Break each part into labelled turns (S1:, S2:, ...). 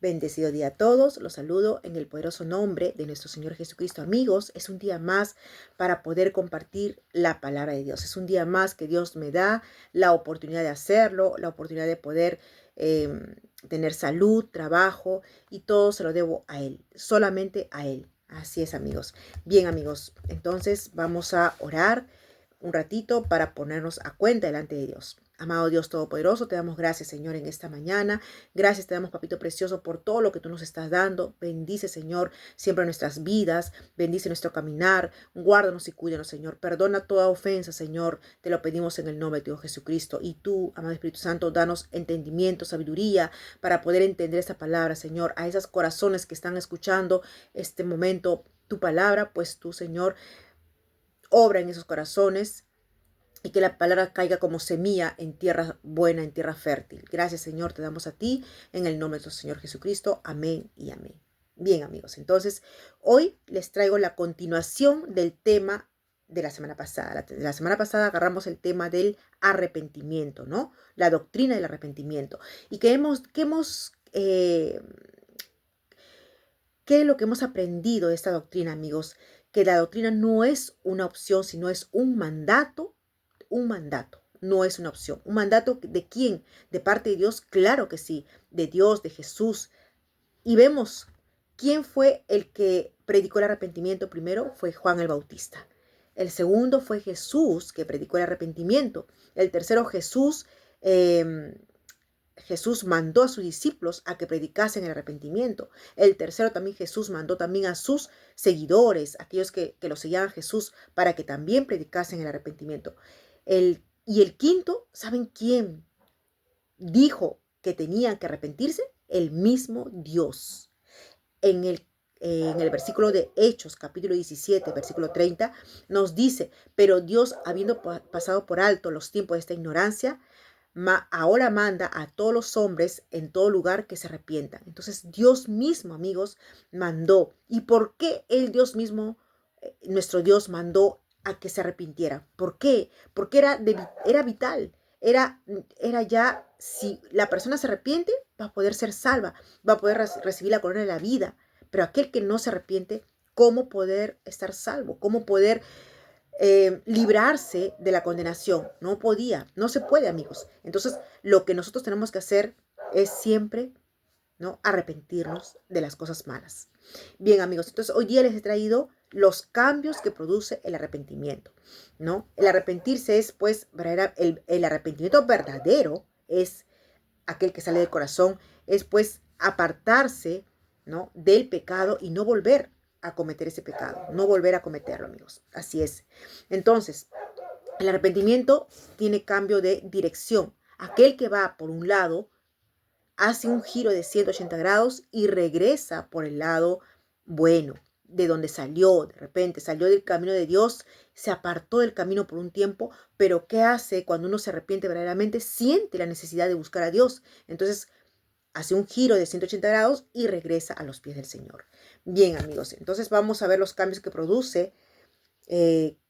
S1: Bendecido día a todos. Los saludo en el poderoso nombre de nuestro Señor Jesucristo. Amigos, es un día más para poder compartir la palabra de Dios. Es un día más que Dios me da la oportunidad de hacerlo, la oportunidad de poder tener salud, trabajo, y todo se lo debo a Él, solamente a Él. Así es, amigos. Bien, amigos, entonces vamos a orar un ratito para ponernos a cuenta delante de Dios. Amado Dios Todopoderoso, te damos gracias, Señor, en esta mañana. Gracias te damos, Papito Precioso, por todo lo que tú nos estás dando. Bendice, Señor, siempre nuestras vidas. Bendice nuestro caminar. Guárdanos y cuídanos, Señor. Perdona toda ofensa, Señor. Te lo pedimos en el nombre de Dios Jesucristo. Y tú, amado Espíritu Santo, danos entendimiento, sabiduría para poder entender esta palabra, Señor. A esos corazones que están escuchando este momento tu palabra, pues tú, Señor, obra en esos corazones y que la palabra caiga como semilla en tierra buena, en tierra fértil. Gracias, Señor, te damos a ti en el nombre de nuestro Señor Jesucristo. Amén y amén. Bien, amigos, entonces hoy les traigo la continuación del tema de la semana pasada. La semana pasada agarramos el tema del arrepentimiento, ¿no? La doctrina del arrepentimiento. Y ¿qué es lo que hemos aprendido de esta doctrina, amigos? Que la doctrina no es una opción, sino es un mandato. Un mandato, no es una opción. ¿Un mandato de quién? ¿De parte de Dios? Claro que sí, de Dios, de Jesús. Y vemos quién fue el que predicó el arrepentimiento primero. Fue Juan el Bautista. El segundo fue Jesús, que predicó el arrepentimiento. El tercero, Jesús mandó a sus discípulos a que predicasen el arrepentimiento. El tercero también Jesús mandó también a sus seguidores, aquellos que lo seguían a Jesús, para que también predicasen el arrepentimiento. Y el quinto, ¿saben quién dijo que tenían que arrepentirse? El mismo Dios. En el versículo de Hechos, capítulo 17, versículo 30, nos dice: pero Dios, habiendo pasado por alto los tiempos de esta ignorancia, ahora manda a todos los hombres en todo lugar que se arrepientan. Entonces Dios mismo, amigos, mandó. ¿Y por qué el Dios mismo, nuestro Dios, mandó a que se arrepintiera? ¿Por qué? Porque era vital. Era ya, si la persona se arrepiente, va a poder ser salva, va a poder recibir la corona de la vida. Pero aquel que no se arrepiente, ¿cómo poder estar salvo? ¿Cómo poder librarse de la condenación? No podía, no se puede, amigos. Entonces, lo que nosotros tenemos que hacer es siempre, ¿no?, arrepentirnos de las cosas malas. Bien, amigos, entonces hoy día les he traído los cambios que produce el arrepentimiento, ¿no? El arrepentirse es, pues, el arrepentimiento verdadero es aquel que sale del corazón, es, pues, apartarse, ¿no?, del pecado y no volver a cometer ese pecado, no volver a cometerlo, amigos. Así es. Entonces, el arrepentimiento tiene cambio de dirección. Aquel que va por un lado hace un giro de 180 grados y regresa por el lado bueno, de donde salió. De repente salió del camino de Dios, se apartó del camino por un tiempo, pero ¿qué hace cuando uno se arrepiente verdaderamente? Siente la necesidad de buscar a Dios. Entonces hace un giro de 180 grados y regresa a los pies del Señor. Bien, amigos, entonces vamos a ver los cambios que produce.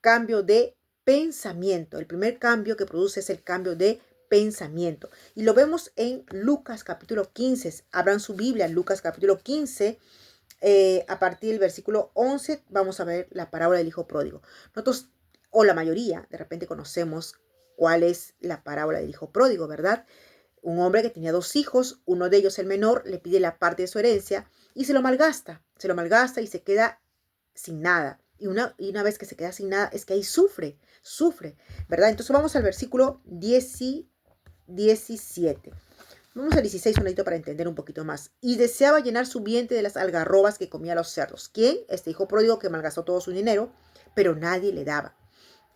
S1: Cambio de pensamiento. El primer cambio que produce es el cambio de pensamiento. Y lo vemos en Lucas capítulo 15. Abran su Biblia, Lucas capítulo 15. A partir del versículo 11 vamos a ver la parábola del hijo pródigo. Nosotros, o la mayoría, de repente conocemos cuál es la parábola del hijo pródigo, ¿verdad? Un hombre que tenía dos hijos, uno de ellos, el menor, le pide la parte de su herencia y se lo malgasta y se queda sin nada. Y una vez que se queda sin nada, es que ahí sufre, ¿verdad? Entonces vamos al versículo 17. Vamos al 16 un ratito para entender un poquito más. Y deseaba llenar su vientre de las algarrobas que comía los cerdos. ¿Quién? Este hijo pródigo que malgastó todo su dinero, pero nadie le daba.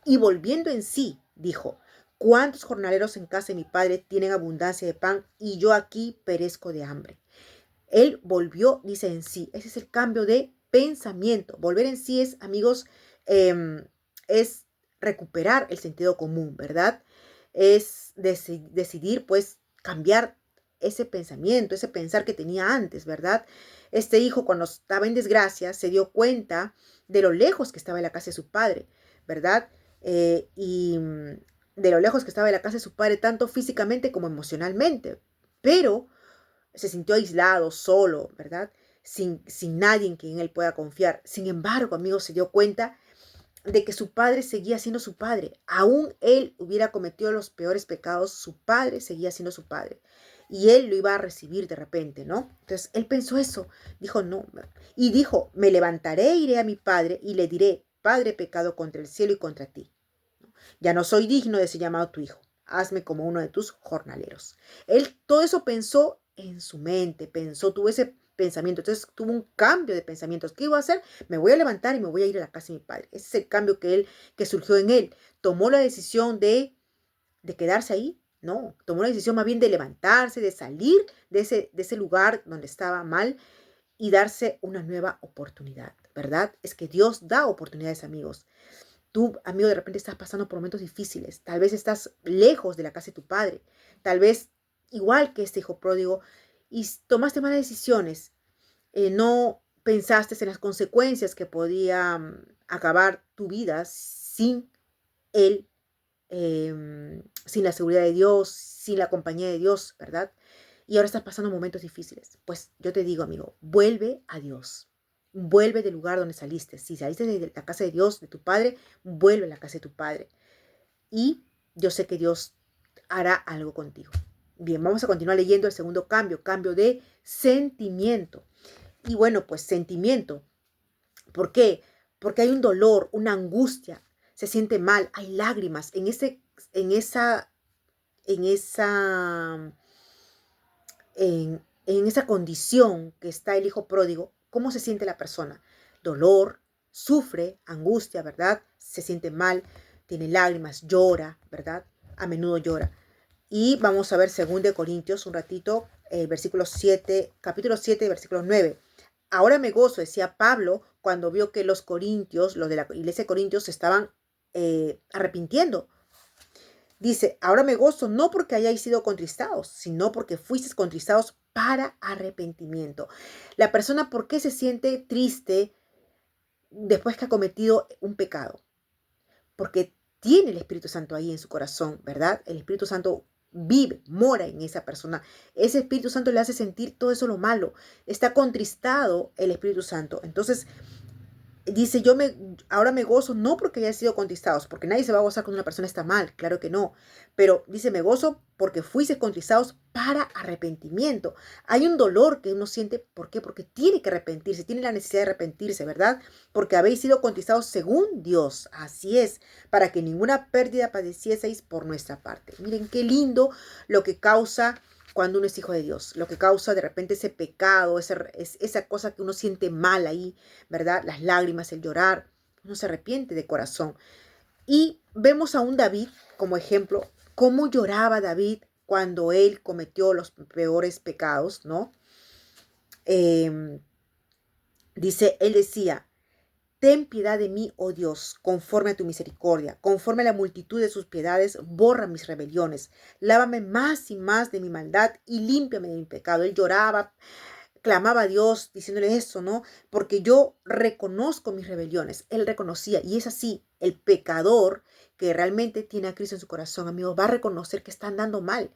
S1: Y volviendo en sí, dijo: ¿cuántos jornaleros en casa de mi padre tienen abundancia de pan y yo aquí perezco de hambre? Él volvió, dice, en sí. Ese es el cambio de pensamiento. Volver en sí es, amigos, es recuperar el sentido común, ¿verdad? Es decidir, pues, cambiar ese pensamiento, ese pensar que tenía antes, ¿verdad? Este hijo, cuando estaba en desgracia, se dio cuenta de lo lejos que estaba de la casa de su padre, ¿verdad? Y de lo lejos que estaba de la casa de su padre, tanto físicamente como emocionalmente. Pero se sintió aislado, solo, ¿verdad? Sin nadie en quien él pueda confiar. Sin embargo, amigos, se dio cuenta de que su padre seguía siendo su padre. Aún él hubiera cometido los peores pecados, su padre seguía siendo su padre. Y él lo iba a recibir de repente, ¿no? Entonces él pensó eso, dijo, no, y dijo, me levantaré, iré a mi padre y le diré, Padre, he pecado contra el cielo y contra ti. Ya no soy digno de ser llamado tu hijo. Hazme como uno de tus jornaleros. Él todo eso pensó en su mente, tuvo ese pensamiento. Entonces tuvo un cambio de pensamientos. ¿Qué iba a hacer? Me voy a levantar y me voy a ir a la casa de mi padre. Ese es el cambio que surgió en él. Tomó la decisión de quedarse ahí. No, tomó la decisión más bien de levantarse, de salir de ese lugar donde estaba mal y darse una nueva oportunidad, ¿verdad? Es que Dios da oportunidades, amigos. Tú, amigo, de repente estás pasando por momentos difíciles. Tal vez estás lejos de la casa de tu padre. Tal vez, igual que este hijo pródigo, y tomaste malas decisiones. No pensaste en las consecuencias que podía acabar tu vida sin él, sin la seguridad de Dios, sin la compañía de Dios, ¿verdad? Y ahora estás pasando momentos difíciles. Pues yo te digo, amigo, vuelve a Dios. Vuelve del lugar donde saliste. Si saliste de la casa de Dios, de tu Padre, vuelve a la casa de tu Padre. Y yo sé que Dios hará algo contigo. Bien, vamos a continuar leyendo el segundo cambio, cambio de sentimiento. Y bueno, pues sentimiento. ¿Por qué? Porque hay un dolor, una angustia, se siente mal, hay lágrimas en esa, en esa en esa condición que está el hijo pródigo, ¿cómo se siente la persona? Dolor, sufre, angustia, ¿verdad? Se siente mal, tiene lágrimas, llora, ¿verdad? A menudo llora. Y vamos a ver 2 Corintios un ratito, versículo 7, capítulo 7, versículo 9. Ahora me gozo, decía Pablo, cuando vio que los corintios, los de la iglesia de Corintios, se estaban arrepintiendo. Dice, ahora me gozo no porque hayáis sido contristados, sino porque fuisteis contristados para arrepentimiento. La persona, ¿por qué se siente triste después que ha cometido un pecado? Porque tiene el Espíritu Santo ahí en su corazón, ¿verdad? El Espíritu Santo vive, mora en esa persona. Ese Espíritu Santo le hace sentir todo eso lo malo. Está contristado el Espíritu Santo. Entonces, dice, ahora me gozo no porque haya sido contristados, porque nadie se va a gozar cuando una persona está mal, claro que no. Pero dice, me gozo porque fuisteis contristados para arrepentimiento. Hay un dolor que uno siente, ¿por qué? Porque tiene que arrepentirse, tiene la necesidad de arrepentirse, ¿verdad? Porque habéis sido contristados según Dios, así es, para que ninguna pérdida padecieseis por nuestra parte. Miren qué lindo lo que causa cuando uno es hijo de Dios, lo que causa de repente ese pecado, esa cosa que uno siente mal ahí, ¿verdad? Las lágrimas, el llorar, uno se arrepiente de corazón. Y vemos a un David como ejemplo, cómo lloraba David cuando él cometió los peores pecados, ¿no? Dice, él decía, ten piedad de mí, oh Dios, conforme a tu misericordia, conforme a la multitud de sus piedades, borra mis rebeliones, lávame más y más de mi maldad y límpiame de mi pecado. Él lloraba, clamaba a Dios diciéndole eso, ¿no? Porque yo reconozco mis rebeliones. Él reconocía, y es así, el pecador que realmente tiene a Cristo en su corazón, amigos, va a reconocer que está andando mal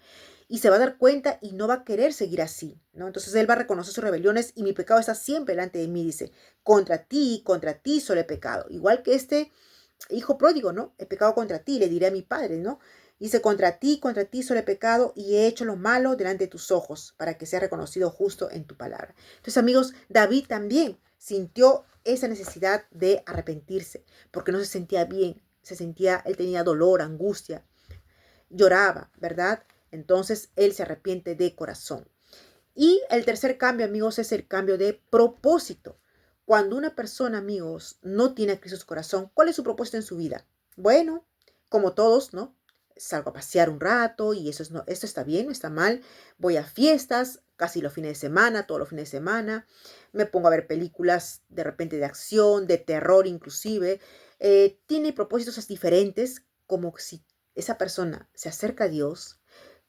S1: y se va a dar cuenta y no va a querer seguir así, ¿no? Entonces él va a reconocer sus rebeliones y mi pecado está siempre delante de mí, dice, contra ti solo he pecado. Igual que este hijo pródigo, ¿no? He pecado contra ti, le diré a mi padre, ¿no? Dice, contra ti solo he pecado y he hecho lo malo delante de tus ojos, para que sea reconocido justo en tu palabra. Entonces, amigos, David también sintió esa necesidad de arrepentirse, porque no se sentía bien, él tenía dolor, angustia, lloraba, ¿verdad? Entonces, él se arrepiente de corazón. Y el tercer cambio, amigos, es el cambio de propósito. Cuando una persona, amigos, no tiene a Cristo en su corazón, ¿cuál es su propósito en su vida? Bueno, como todos, ¿no? Salgo a pasear un rato y esto está bien, no está mal. Voy a fiestas, casi los fines de semana, todos los fines de semana. Me pongo a ver películas de repente de acción, de terror inclusive. Tiene propósitos diferentes, como si esa persona se acerca a Dios,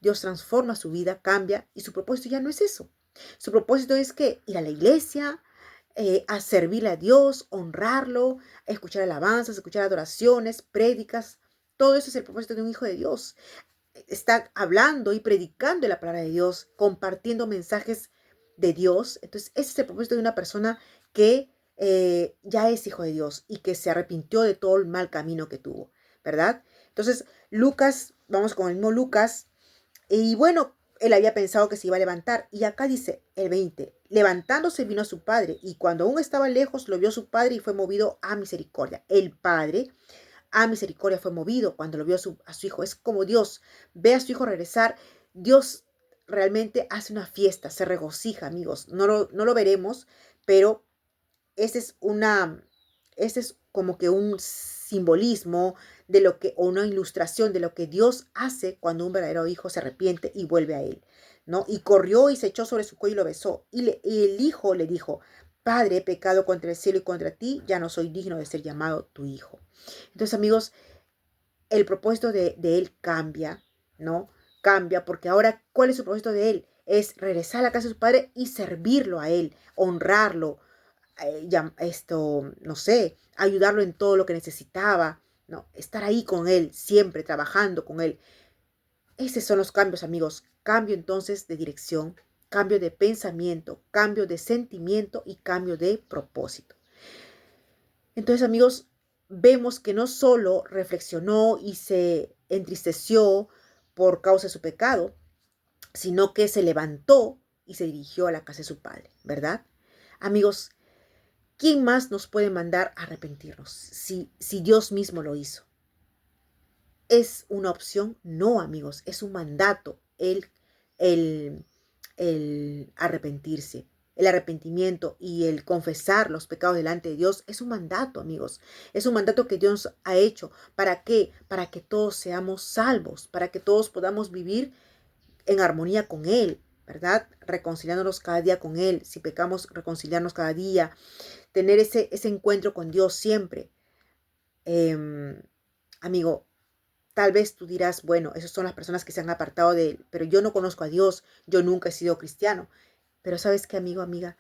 S1: Dios transforma su vida, cambia y su propósito ya no es eso. Su propósito es que ir a la iglesia, a servirle a Dios, honrarlo, a escuchar alabanzas, escuchar adoraciones, prédicas. Todo eso es el propósito de un hijo de Dios. está hablando y predicando la palabra de Dios, compartiendo mensajes de Dios. Entonces, ese es el propósito de una persona que ya es hijo de Dios y que se arrepintió de todo el mal camino que tuvo, ¿verdad? Entonces, Lucas, vamos con el mismo Lucas, y bueno, él había pensado que se iba a levantar. Y acá dice el 20, levantándose vino a su padre, y cuando aún estaba lejos, lo vio su padre y fue movido a misericordia. El padre a misericordia fue movido cuando lo vio a su hijo. Es como Dios ve a su hijo regresar. Dios realmente hace una fiesta, se regocija, amigos. No lo veremos, pero ese es ese es como que un simbolismo de lo que, o una ilustración de lo que Dios hace cuando un verdadero hijo se arrepiente y vuelve a él, ¿no? Y corrió y se echó sobre su cuello y lo besó. Y el hijo le dijo, Padre, he pecado contra el cielo y contra ti, ya no soy digno de ser llamado tu hijo. Entonces, amigos, el propósito de él cambia, ¿no? Cambia porque ahora, ¿cuál es su propósito de él? Es regresar a la casa de su padre y servirlo a él, honrarlo, no sé, ayudarlo en todo lo que necesitaba, ¿no? Estar ahí con él, siempre trabajando con él. Esos son los cambios, amigos. Cambio entonces de dirección, cambio de pensamiento, cambio de sentimiento y cambio de propósito. Entonces, amigos, vemos que no solo reflexionó y se entristeció por causa de su pecado, sino que se levantó y se dirigió a la casa de su padre, ¿verdad? Amigos, ¿quién más nos puede mandar a arrepentirnos si Dios mismo lo hizo? ¿Es una opción? No, amigos, es un mandato el, el arrepentirse. El arrepentimiento y el confesar los pecados delante de Dios es un mandato, amigos. Es un mandato que Dios ha hecho. ¿Para qué? Para que todos seamos salvos, para que todos podamos vivir en armonía con Él, ¿verdad? Reconciliándonos cada día con Él. Si pecamos, reconciliarnos cada día. Tener ese encuentro con Dios siempre. Amigo, tal vez tú dirás, bueno, esas son las personas que se han apartado de Él, pero yo no conozco a Dios, yo nunca he sido cristiano. Pero ¿sabes qué, amigo, amiga?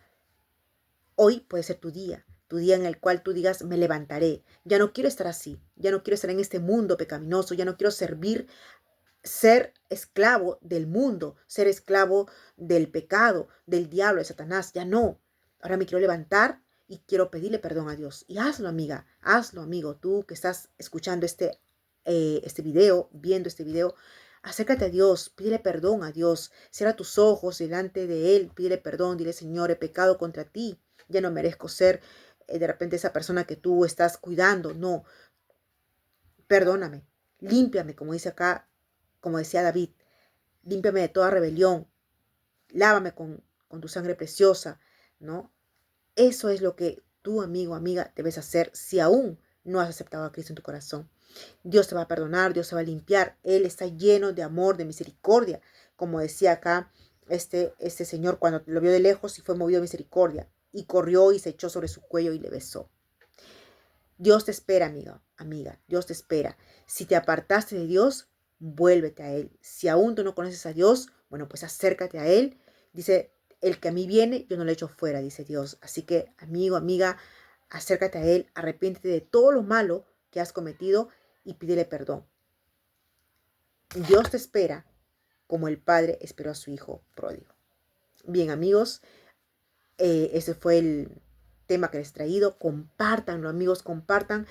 S1: Hoy puede ser tu día en el cual tú digas, me levantaré. Ya no quiero estar así, ya no quiero estar en este mundo pecaminoso, ya no quiero ser esclavo del mundo, ser esclavo del pecado, del diablo, de Satanás. Ya no. Ahora me quiero levantar y quiero pedirle perdón a Dios. Y hazlo, amiga, hazlo, amigo. Tú que estás escuchando este video, viendo este video, acércate a Dios, pídele perdón a Dios. Cierra tus ojos delante de Él, pídele perdón, dile, Señor, he pecado contra ti. Ya no merezco ser de repente esa persona que tú estás cuidando. No, perdóname, límpiame, como dice acá, como decía David, límpiame de toda rebelión, lávame con tu sangre preciosa, ¿no? Eso es lo que tú, amigo, amiga, debes hacer si aún no has aceptado a Cristo en tu corazón. Dios te va a perdonar, Dios te va a limpiar. Él está lleno de amor, de misericordia, como decía acá este señor cuando lo vio de lejos y fue movido a misericordia, y corrió y se echó sobre su cuello y le besó. Dios te espera, amiga, amiga, Dios te espera. Si te apartaste de Dios, vuélvete a Él. Si aún tú no conoces a Dios, bueno, pues acércate a Él. Dice, el que a mí viene, yo no le echo fuera, dice Dios. Así que, amigo, amiga, acércate a Él, arrepiéntete de todo lo malo que has cometido y pídele perdón. Dios te espera como el Padre esperó a su Hijo pródigo. Bien, amigos, ese fue el tema que les he traído. Compártanlo, amigos, compartan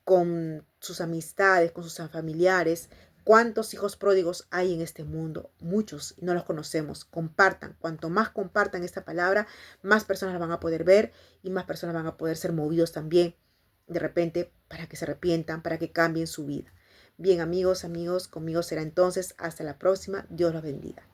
S1: con sus amistades, con sus familiares. ¿Cuántos hijos pródigos hay en este mundo? Muchos, y no los conocemos. Compartan. Cuanto más compartan esta palabra, más personas la van a poder ver y más personas van a poder ser movidos también de repente para que se arrepientan, para que cambien su vida. Bien, amigos, conmigo será entonces. Hasta la próxima. Dios los bendiga.